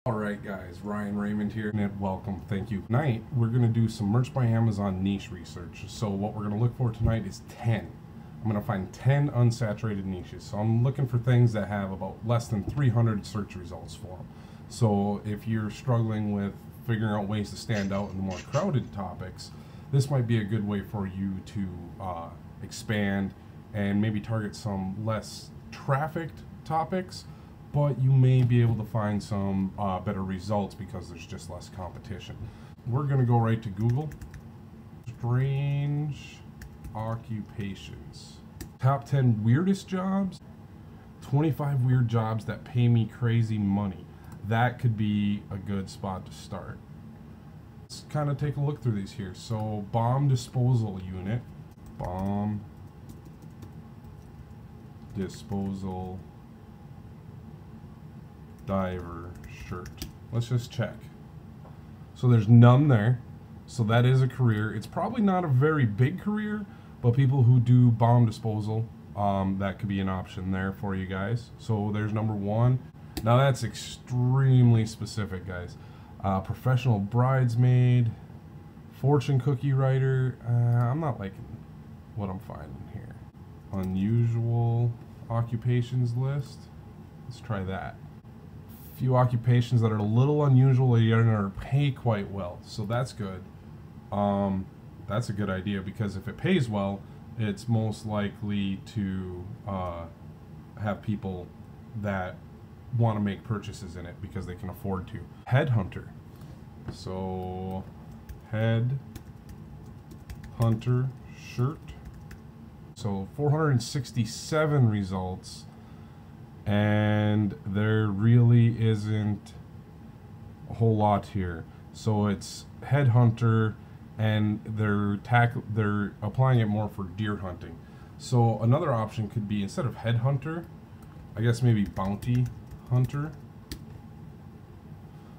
Alright guys, Raymond here, and welcome, thank you. Tonight, we're going to do some Merch by Amazon niche research. So what we're going to look for tonight is 10. I'm going to find 10 unsaturated niches. So I'm looking for things that have about less than 300 search results for them. So if you're struggling with figuring out ways to stand out in the more crowded topics, this might be a good way for you to expand and maybe target some less trafficked topics, but you may be able to find some better results because there's just less competition. We're going to go right to Google. Strange occupations. Top 10 weirdest jobs. 25 weird jobs that pay me crazy money. That could be a good spot to start. Let's kind of take a look through these here. So, bomb disposal unit. Bomb disposal diver shirt. Let's just check. So there's none there. So that is a career. It's probably not a very big career, but people who do bomb disposal, that could be an option there for you guys. So there's number one. Now that's extremely specific, guys. Professional bridesmaid, fortune cookie writer. I'm not liking what I'm finding here. Unusual occupations list. Let's try that. Few occupations that are a little unusual yet are pay quite well, so that's good. That's a good idea, because if it pays well, it's most likely to have people that want to make purchases in it because they can afford to. Headhunter. So Headhunter shirt. So 467 results. And there really isn't a whole lot here. So it's Headhunter, and they're applying it more for deer hunting. So another option could be, instead of Headhunter, I guess maybe Bounty Hunter.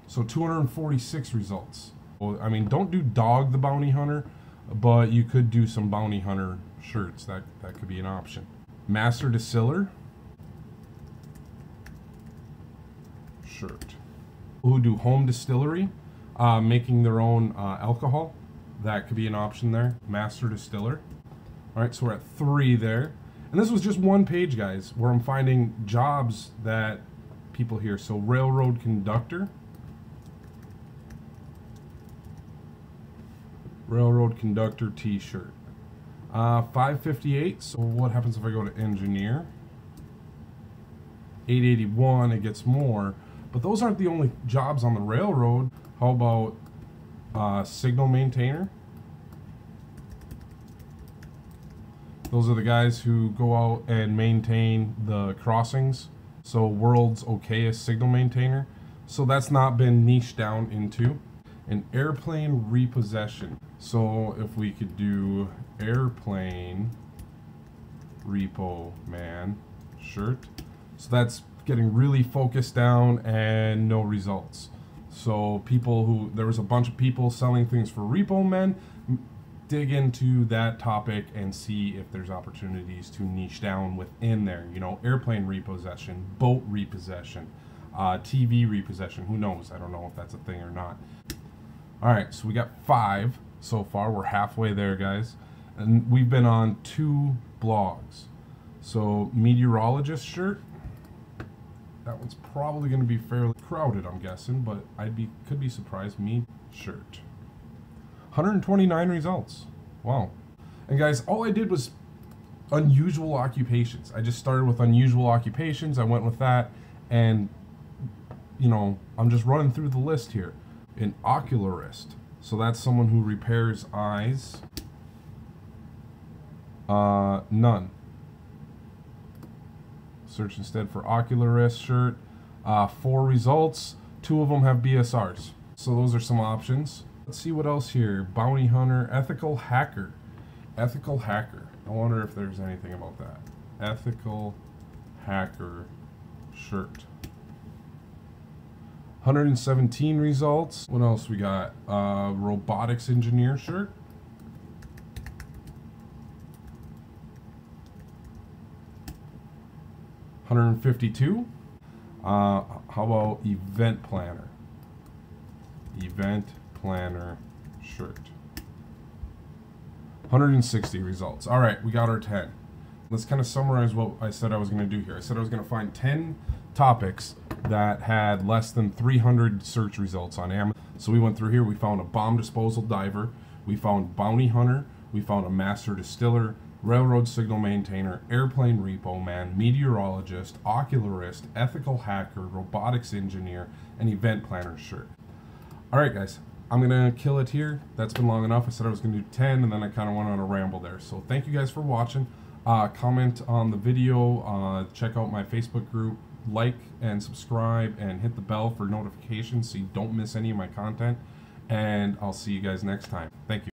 So 246 results. Well, I mean, don't do Dog the Bounty Hunter, but you could do some Bounty Hunter shirts. That could be an option. Master Distiller shirt. Who do home distillery, making their own alcohol. That could be an option there. Master Distiller. All right, so we're at 3 there. And this was just one page, guys, where I'm finding jobs that people here. So railroad conductor. Railroad conductor t-shirt. 558. So what happens if I go to engineer? 881, it gets more. But those aren't the only jobs on the railroad. How about signal maintainer? Those are the guys who go out and maintain the crossings. So world's okayest signal maintainer. So that's not been niched down into. An airplane repossession. So if we could do airplane repo man shirt. So that's getting really focused down and no results. So there was a bunch of people selling things for repo men. Dig into that topic and see if there's opportunities to niche down within there. You know, airplane repossession, boat repossession, TV repossession. Who knows? I don't know if that's a thing or not. All right, so we got 5 so far. We're halfway there, guys. And we've been on 2 blogs. So meteorologist shirt. That one's probably going to be fairly crowded, I'm guessing, but could be surprised. Me shirt. 129 results. Wow. And guys, all I did was unusual occupations. I just started with unusual occupations. I went with that, and you know, I'm just running through the list here. An ocularist. So that's someone who repairs eyes. None. Search instead for ocularist shirt. 4 results. 2 of them have BSRs. So those are some options. Let's see what else here. Bounty hunter, ethical hacker. Ethical hacker. I wonder if there's anything about that. Ethical hacker shirt. 117 results. What else we got? Robotics engineer shirt. 152. How about event planner? event planner shirt. 160 results. All right, we got our 10. Let's kind of summarize what I said I was going to do here. I said I was going to find 10 topics that had less than 300 search results on Amazon. So we went through here. We found a bomb disposal diver. We found bounty hunter. We found a master distiller, railroad signal maintainer, airplane repo man, meteorologist, ocularist, ethical hacker, robotics engineer, and event planner shirt. All right, guys. I'm going to kill it here. That's been long enough. I said I was going to do 10, and then I kind of went on a ramble there. So thank you guys for watching. Comment on the video. Check out my Facebook group. Like and subscribe and hit the bell for notifications so you don't miss any of my content. And I'll see you guys next time. Thank you.